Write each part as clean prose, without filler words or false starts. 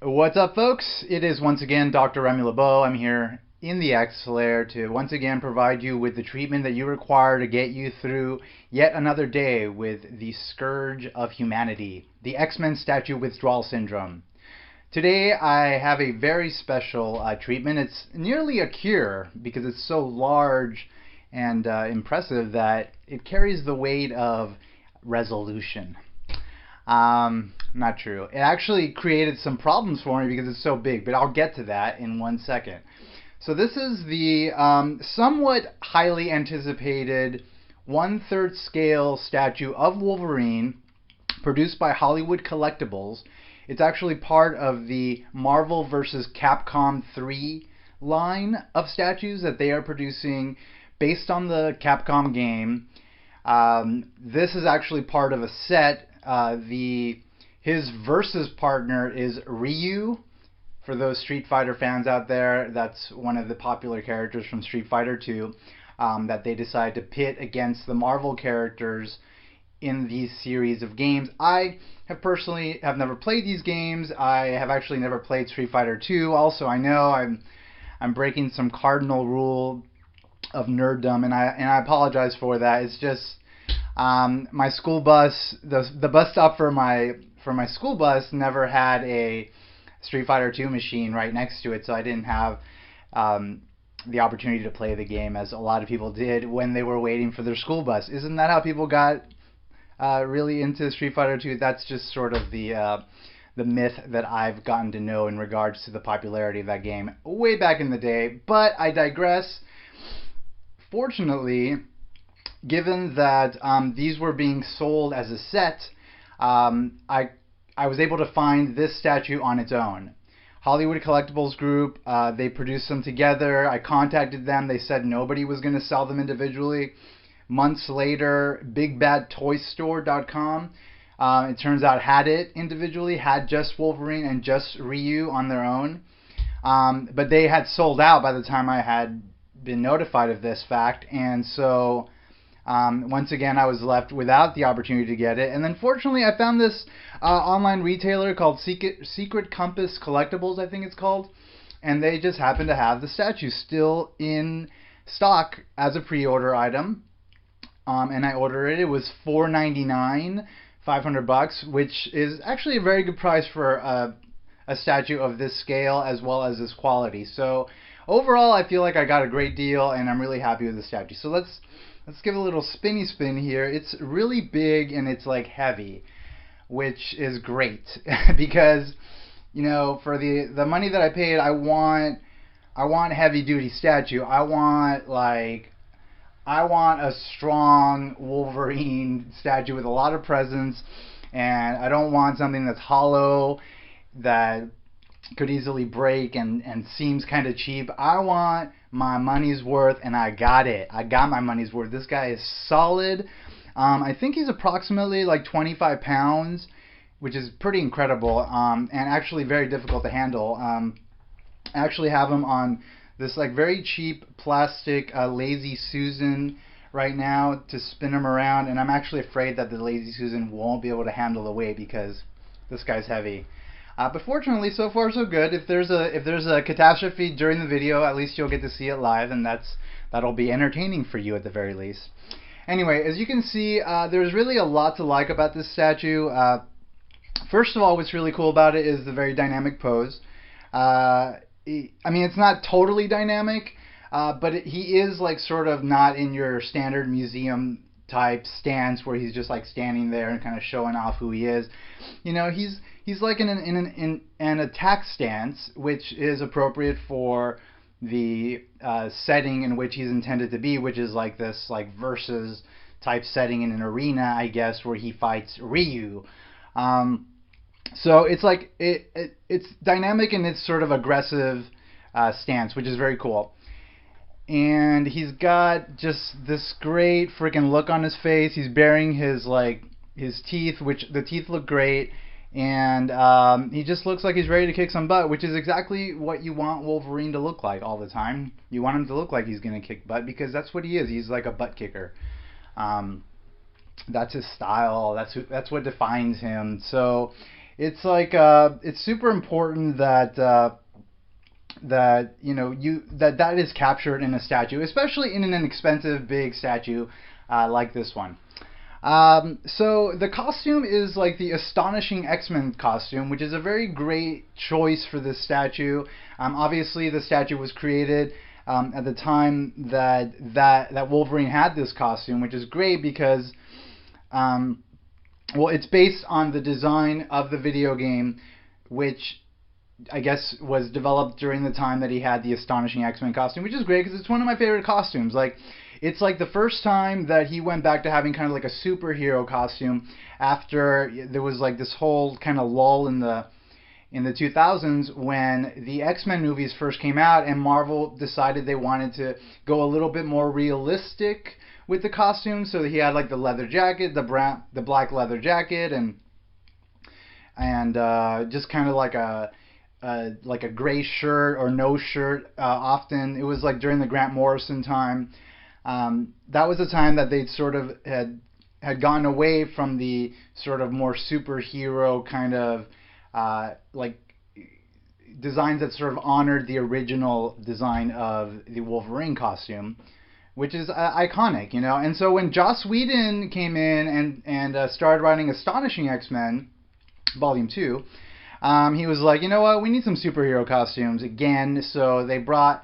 What's up, folks? It is once again Dr. Remy LeBeau. I'm here in the X Lair to once again provide you with the treatment that you require to get you through yet another day with the scourge of humanity, the X-Men statue withdrawal syndrome. Today I have a very special treatment. It's nearly a cure because it's so large and impressive that it carries the weight of resolution. Not true. It actually created some problems for me because it's so big, but I'll get to that in 1 second. So this is the somewhat highly anticipated 1/3 scale statue of Wolverine produced by Hollywood Collectibles. It's actually part of the Marvel vs. Capcom 3 line of statues that they are producing based on the Capcom game. This is actually part of a set. His versus partner is Ryu. For those Street Fighter fans out there, that's one of the popular characters from Street Fighter 2 that they decided to pit against the Marvel characters in these series of games. I have personally have never played these games. I have actually never played Street Fighter 2. Also, I know I'm breaking some cardinal rule of nerddom, and I apologize for that. It's just my school bus, the bus stop for my school bus never had a Street Fighter 2 machine right next to it, so I didn't have the opportunity to play the game as a lot of people did when they were waiting for their school bus. Isn't that how people got really into Street Fighter 2? That's just sort of the myth that I've gotten to know in regards to the popularity of that game way back in the day. But I digress. Fortunately, given that these were being sold as a set, I was able to find this statue on its own. Hollywood Collectibles Group, they produced them together. I contacted them. They said nobody was going to sell them individually. Months later, BigBadToyStore.com, it turns out had it individually, had just Wolverine and just Ryu on their own. But they had sold out by the time I had been notified of this fact, and so once again, I was left without the opportunity to get it. And then fortunately, I found this online retailer called Secret Compass Collectibles, I think it's called. And they just happened to have the statue still in stock as a pre-order item. And I ordered it. It was $4.99, $500, which is actually a very good price for a statue of this scale as well as this quality. So overall, I feel like I got a great deal, and I'm really happy with the statue. So let's give a little spinny spin here. It's really big and it's like heavy, which is great because, you know, for the money that I paid, I want heavy duty statue. I want a strong Wolverine statue with a lot of presence, and I don't want something that's hollow that could easily break and seems kind of cheap. I want my money's worth, and I got it. I got my money's worth. This guy is solid. I think he's approximately like 25 pounds, which is pretty incredible, and actually very difficult to handle. I actually have him on this like very cheap plastic Lazy Susan right now to spin him around, and I'm actually afraid that the Lazy Susan won't be able to handle the weight because this guy's heavy. But fortunately, so far so good. If there's a catastrophe during the video, at least you'll get to see it live, and that'll be entertaining for you at the very least. Anyway, as you can see, there's really a lot to like about this statue. First of all, what's really cool about it is the very dynamic pose. I mean, it's not totally dynamic, but he is like sort of not in your standard museum type stance where he's just like standing there and kind of showing off who he is. You know, he's like in an attack stance, which is appropriate for the setting in which he's intended to be, which is like this like versus type setting in an arena, I guess, where he fights Ryu. So it's like it's dynamic in its sort of aggressive stance, which is very cool. And he's got just this great freaking look on his face. He's baring his teeth, which the teeth look great, and he just looks like he's ready to kick some butt, which is exactly what you want Wolverine to look like all the time. You want him to look like he's gonna kick butt because that's what he is. He's like a butt kicker. That's his style. That's what defines him. So it's like it's super important that that that is captured in a statue, especially in an expensive big statue like this one. So the costume is like the Astonishing X-Men costume, which is a very great choice for this statue. Obviously, the statue was created at the time that Wolverine had this costume, which is great because, well, it's based on the design of the video game, which I guess was developed during the time that he had the Astonishing X-Men costume, which is great because it's one of my favorite costumes. Like, it's like the first time that he went back to having kind of like a superhero costume after there was like this whole kind of lull in the 2000s when the X-Men movies first came out, and Marvel decided they wanted to go a little bit more realistic with the costume. So he had like the leather jacket, the black leather jacket, and just kind of like a gray shirt or no shirt. Often it was like during the Grant Morrison time. That was the time that they sort of had gone away from the sort of more superhero kind of like designs that sort of honored the original design of the Wolverine costume, which is iconic, you know. And so when Joss Whedon came in and started writing Astonishing X-Men Volume 2, he was like, you know what, we need some superhero costumes again. So they brought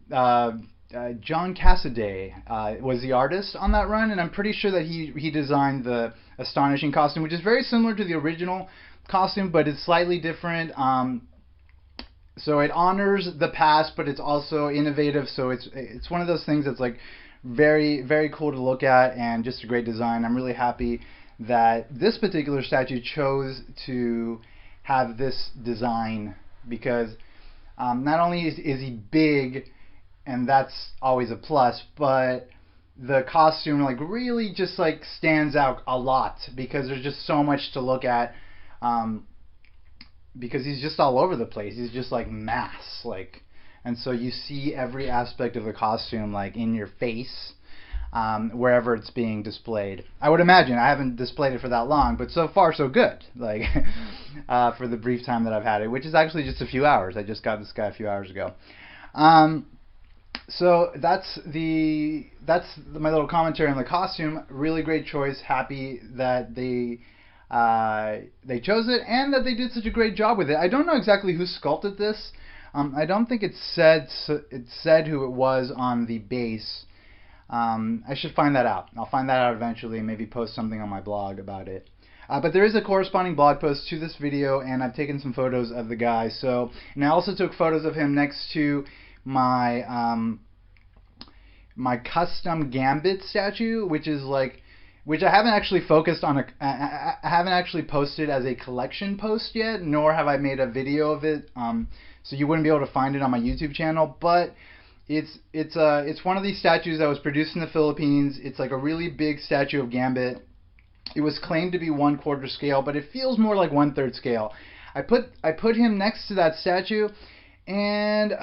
John Cassaday was the artist on that run, and I'm pretty sure that he designed the Astonishing costume, which is very similar to the original costume, but it's slightly different. So it honors the past, but it's also innovative. So it's one of those things that's like very, very cool to look at, and just a great design. I'm really happy that this particular statue chose to have this design because not only is he big, and that's always a plus, but the costume like really just like stands out a lot because there's just so much to look at, because he's just all over the place. He's just like mass, like, and so you see every aspect of the costume like in your face, wherever it's being displayed. I would imagine. I haven't displayed it for that long, but so far so good. Like for the brief time that I've had it, which is actually just a few hours. I just got this guy a few hours ago. So that's my little commentary on the costume. Really great choice. Happy that they chose it and that they did such a great job with it. I don't know exactly who sculpted this. I don't think it said who it was on the base. I should find that out. I'll find that out eventually and maybe post something on my blog about it. But there is a corresponding blog post to this video, and I've taken some photos of the guy. So, and I also took photos of him next to my my custom Gambit statue, which I haven't actually focused on. I haven't actually posted as a collection post yet, nor have I made a video of it. So you wouldn't be able to find it on my YouTube channel, but it's one of these statues that was produced in the Philippines. It's like a really big statue of Gambit. It was claimed to be 1/4 scale, but it feels more like 1/3 scale. I put him next to that statue, and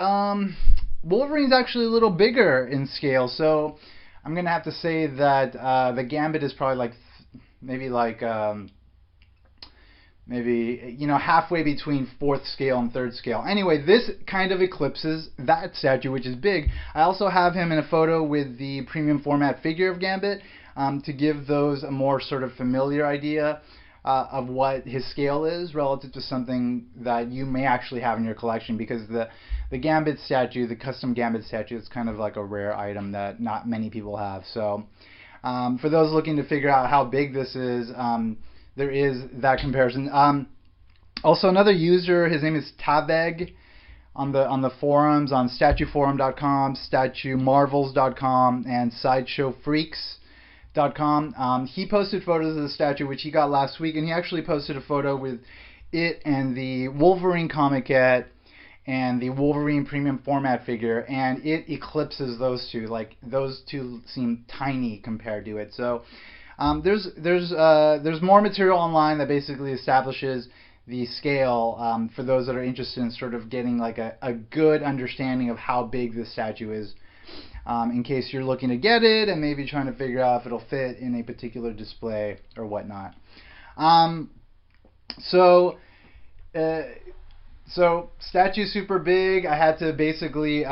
Wolverine's actually a little bigger in scale, so I'm gonna have to say that the Gambit is probably like maybe halfway between 4th scale and 3rd scale. Anyway, this kind of eclipses that statue, which is big. I also have him in a photo with the premium format figure of Gambit to give those a more sort of familiar idea of what his scale is relative to something that you may actually have in your collection, because the Gambit statue, the custom Gambit statue, is kind of like a rare item that not many people have. So for those looking to figure out how big this is, there is that comparison. Also, another user, his name is Taveg, on the forums, on statueforum.com, statuemarvels.com, and sideshowfreaks.com. He posted photos of the statue, which he got last week, and he actually posted a photo with it and the Wolverine comiquette and the Wolverine premium format figure, and it eclipses those two. Like, those two seem tiny compared to it. So there's more material online that basically establishes the scale for those that are interested in sort of getting like a good understanding of how big this statue is, in case you're looking to get it and maybe trying to figure out if it'll fit in a particular display or whatnot. So, uh, so statue super big. I had to basically.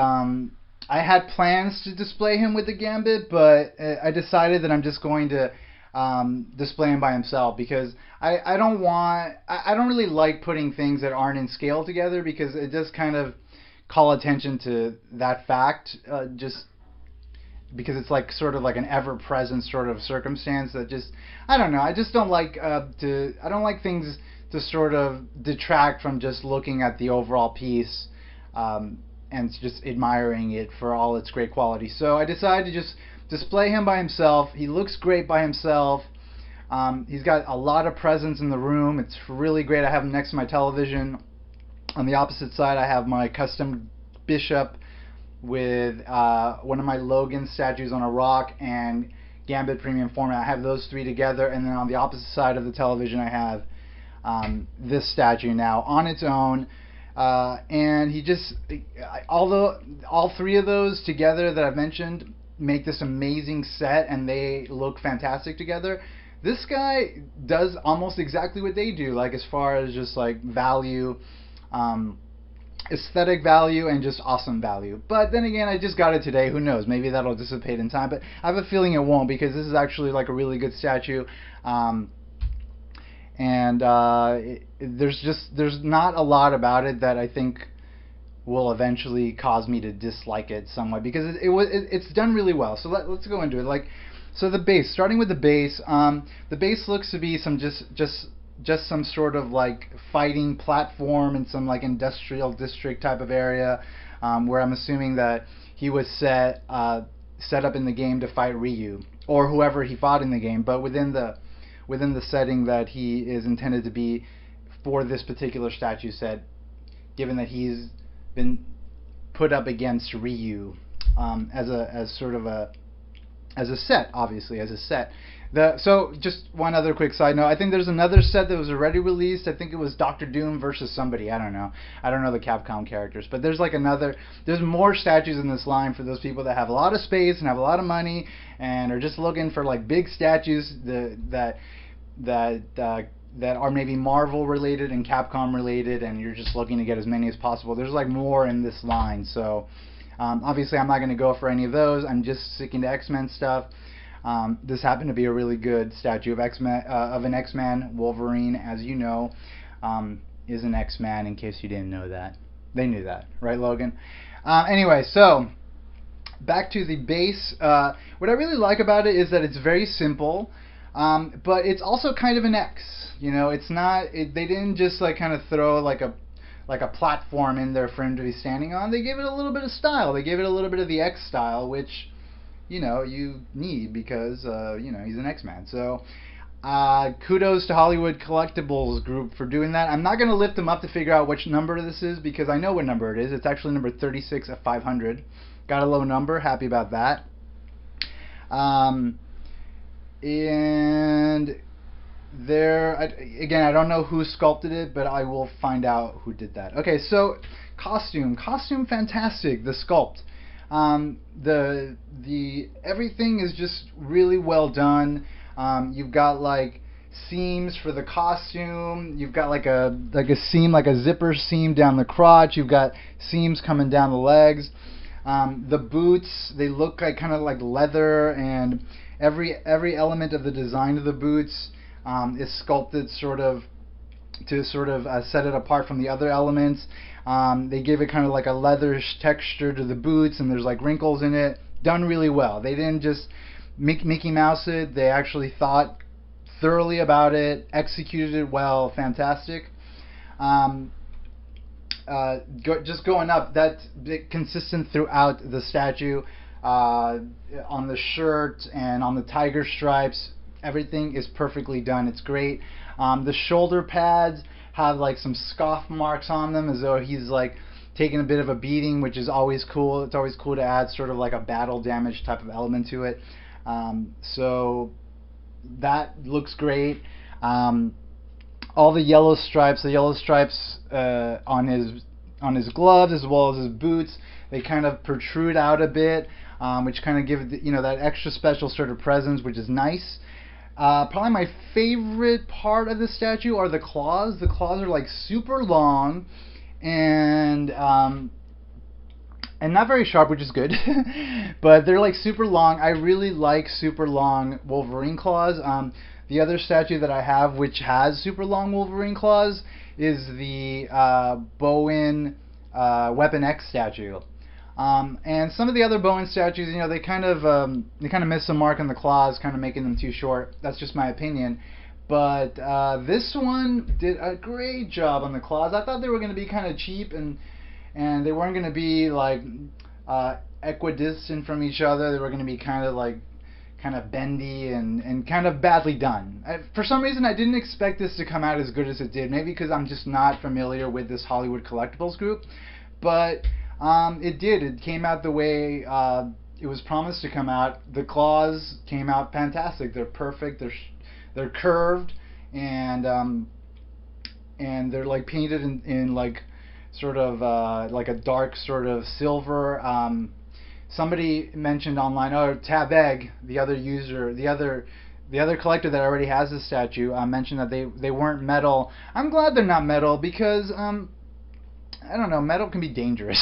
I had plans to display him with the Gambit, but I decided that I'm just going to display him by himself because I don't want. I don't really like putting things that aren't in scale together because it does kind of call attention to that fact. Just because it's like sort of like an ever-present sort of circumstance that just I don't know. I just don't like to. I don't like things to sort of detract from just looking at the overall piece and just admiring it for all its great quality. So I decided to just display him by himself. He looks great by himself. He's got a lot of presence in the room. It's really great. I have him next to my television. On the opposite side, I have my custom bishop with one of my Logan statues on a rock and Gambit premium format. I have those three together, and then on the opposite side of the television, I have this statue now on its own. And he just, although all three of those together that I've mentioned make this amazing set, and they look fantastic together. This guy does almost exactly what they do, like as far as just like value. Aesthetic value and just awesome value. But then again, I just got it today. Who knows? Maybe that'll dissipate in time. But I have a feeling it won't because this is actually like a really good statue. There's not a lot about it that I think will eventually cause me to dislike it somewhat because it's done really well. So let's go into it. Like, so the base. Starting with the base. The base looks to be some just some sort of like fighting platform in some like industrial district type of area, where I'm assuming that he was set up in the game to fight Ryu or whoever he fought in the game, but within the setting that he is intended to be for this particular statue set, given that he's been put up against Ryu as a set, obviously as a set. So just one other quick side note. I think there's another set that was already released. I think it was Doctor Doom versus somebody. I don't know. I don't know the Capcom characters. But there's like there's more statues in this line for those people that have a lot of space and have a lot of money and are just looking for like big statues that are maybe Marvel related and Capcom related, and you're just looking to get as many as possible. There's like more in this line. So obviously I'm not going to go for any of those. I'm just sticking to X-Men stuff. This happened to be a really good statue of an X-Man. Wolverine, as you know, is an X-Man, in case you didn't know that. They knew that, right, Logan? Anyway, so back to the base. What I really like about it is that it's very simple, but it's also kind of an X. You know, it's not. They didn't just like kind of throw like a platform in there for him to be standing on. They gave it a little bit of style. They gave it a little bit of the X style, which you need because, he's an X-Man. So, kudos to Hollywood Collectibles Group for doing that. I'm not going to lift them up to figure out which number this is because I know what number it is. It's actually number 36 of 500. Got a low number. Happy about that. And again, I don't know who sculpted it, but I will find out who did that. Okay, so costume fantastic. The sculpt. The everything is just really well done. You've got like seams for the costume. You've got like a seam, like a zipper seam down the crotch. You've got seams coming down the legs. The boots, they look like kind of like leather, and every element of the design of the boots is sculpted to set it apart from the other elements. They give it kind of like a leatherish texture to the boots, and there's like wrinkles in it. Done really well. They didn't just Mickey Mouse it. They actually thought thoroughly about it, executed it well. Fantastic. Just going up, that's consistent throughout the statue. On the shirt and on the tiger stripes, everything is perfectly done. It's great. The shoulder pads have like some scoff marks on them, as though he's like taking a bit of a beating, which is always cool. It's always cool to add sort of like a battle damage type of element to it. So that looks great. All the yellow stripes on his gloves as well as his boots, they kind of protrude out a bit, which kind of give it that extra special sort of presence, which is nice. Probably my favorite part of the statue are the claws. The claws are like super long and not very sharp, which is good. But they're like super long. I really like super long Wolverine claws. The other statue that I have, which has super long Wolverine claws, is the Bowen Weapon X statue. And some of the other Bowen statues, you know, they kind of miss the mark on the claws, kind of making them too short. That's just my opinion. But this one did a great job on the claws. I thought they were going to be kind of cheap and they weren't going to be like equidistant from each other. They were going to be kind of bendy and kind of badly done. For some reason, I didn't expect this to come out as good as it did. Maybe because I'm just not familiar with this Hollywood Collectibles group, but it did. It came out the way it was promised to come out. The claws came out fantastic. They're perfect. They're curved and they're like painted in like sort of like a dark sort of silver. Somebody mentioned online, oh, Tab Egg, the other user, the other collector that already has this statue, mentioned that they weren't metal. I'm glad they're not metal because I don't know, metal can be dangerous.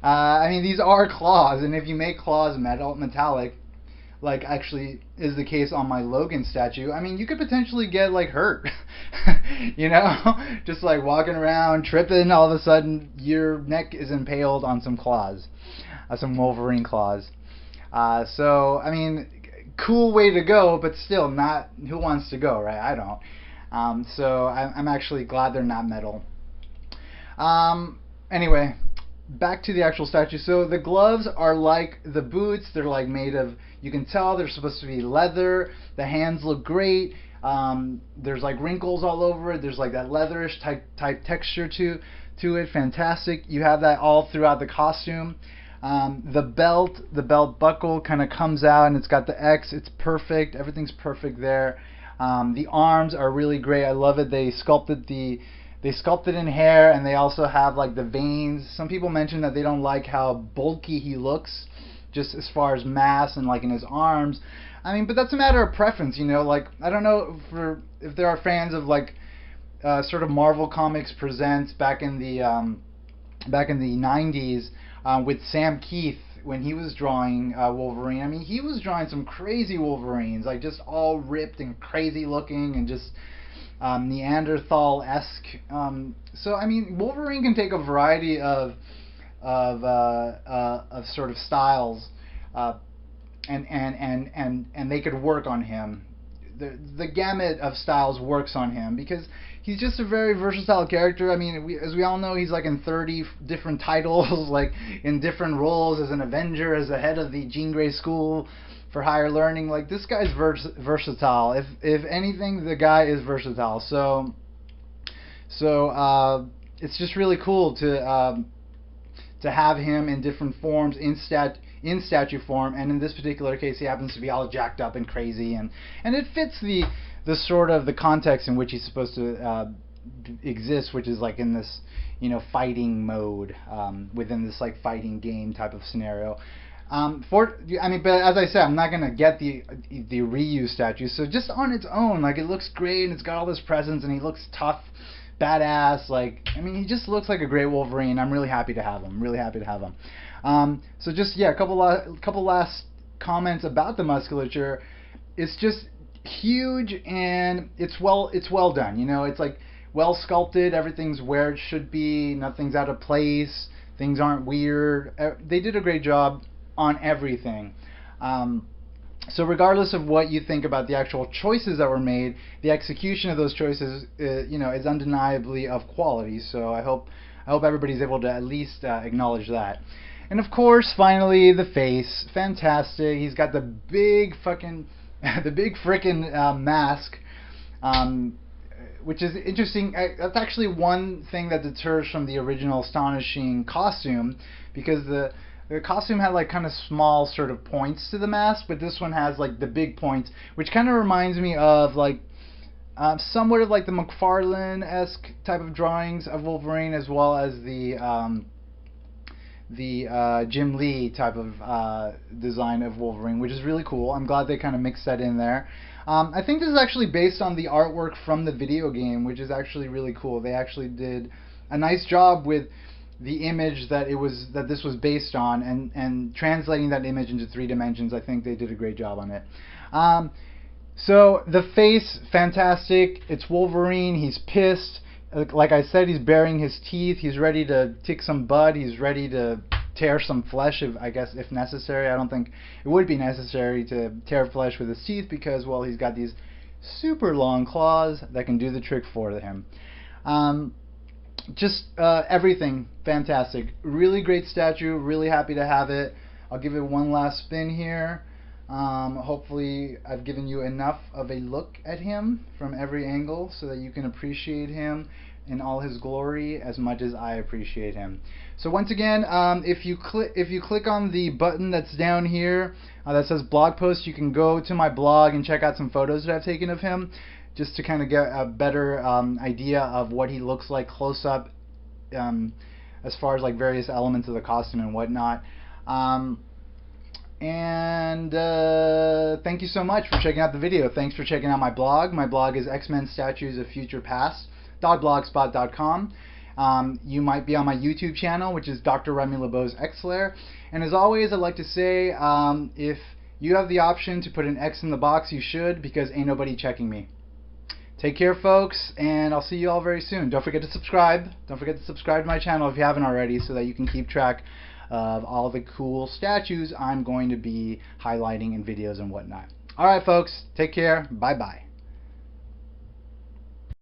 I mean, these are claws, and if you make claws metallic, like actually is the case on my Logan statue, I mean, you could potentially get like hurt. You know, just like walking around, tripping, all of a sudden your neck is impaled on some claws, some Wolverine claws. So, I mean, cool way to go, but still not, who wants to go, right? I don't. So I'm actually glad they're not metal. Anyway, back to the actual statue. So the gloves are like the boots. They're like made of, you can tell they're supposed to be leather. The hands look great. There's like wrinkles all over it. There's like that leatherish type texture to it. Fantastic. You have that all throughout the costume. The belt buckle kind of comes out and it's got the X. It's perfect. Everything's perfect there. The arms are really great. I love it. They sculpted in hair, and they also have like the veins. Some people mention that they don't like how bulky he looks, just as far as mass and like in his arms. I mean, but that's a matter of preference, you know. Like, I don't know if there are fans of like sort of Marvel Comics Presents back in the 90s with Sam Keith when he was drawing Wolverine. I mean, he was drawing some crazy Wolverines, like just all ripped and crazy looking and just Neanderthal-esque. So I mean, Wolverine can take a variety of sort of styles, and they could work on him. The gamut of styles works on him because he's just a very versatile character. I mean, as we all know, he's like in 30 different titles, like in different roles as an Avenger, as the head of the Jean Grey School for Higher Learning. Like, this guy's versatile. If anything, the guy is versatile. So it's just really cool to have him in different forms in statue form, and in this particular case, he happens to be all jacked up and crazy, and it fits the sort of the context in which he's supposed to exist, which is like in this, you know, fighting mode within this like fighting game type of scenario. I mean, but as I said, I'm not gonna get the reuse statue. So just on its own, like, it looks great and it's got all this presence and he looks tough, badass. Like, I mean, he just looks like a great Wolverine. I'm really happy to have him. Really happy to have him. So just, yeah, a couple last comments about the musculature. It's just huge and it's well done. You know, it's like well sculpted. Everything's where it should be. Nothing's out of place. Things aren't weird. They did a great job on everything. So regardless of what you think about the actual choices that were made, the execution of those choices, you know, is undeniably of quality. So I hope everybody's able to at least acknowledge that. And of course, finally, the face, fantastic. He's got the big frickin' mask, which is interesting. That's actually one thing that deters from the original Astonishing costume, because the costume had like kind of small sort of points to the mask, but this one has like the big points, which kind of reminds me of like somewhat of like the McFarlane-esque type of drawings of Wolverine, as well as the Jim Lee type of design of Wolverine, which is really cool. I'm glad they kind of mixed that in there. I think this is actually based on the artwork from the video game, which is actually really cool. They actually did a nice job with the image that this was based on, and translating that image into 3 dimensions. I think they did a great job on it. So the face, fantastic. It's Wolverine. He's pissed. Like I said, he's baring his teeth. He's ready to kick some butt. He's ready to tear some flesh, if necessary. I don't think it would be necessary to tear flesh with his teeth because, well, he's got these super long claws that can do the trick for him. Just everything fantastic. Really great statue. Really happy to have it. I'll give it one last spin here. Hopefully I've given you enough of a look at him from every angle so that you can appreciate him in all his glory as much as I appreciate him. So once again, if you click on the button that's down here that says blog post, you can go to my blog and check out some photos that I've taken of him, just to kind of get a better idea of what he looks like close up, as far as like various elements of the costume and whatnot. Thank you so much for checking out the video. Thanks for checking out my blog. My blog is X-Men Statues of Future Past.blogspot.com. You might be on my YouTube channel, which is Dr. Remy LeBeau's X-Lair. And as always, I'd like to say, if you have the option to put an X in the box, you should, because ain't nobody checking me. Take care, folks, and I'll see you all very soon. Don't forget to subscribe. Don't forget to subscribe to my channel if you haven't already, so that you can keep track of all the cool statues I'm going to be highlighting in videos and whatnot. Alright, folks, take care. Bye-bye.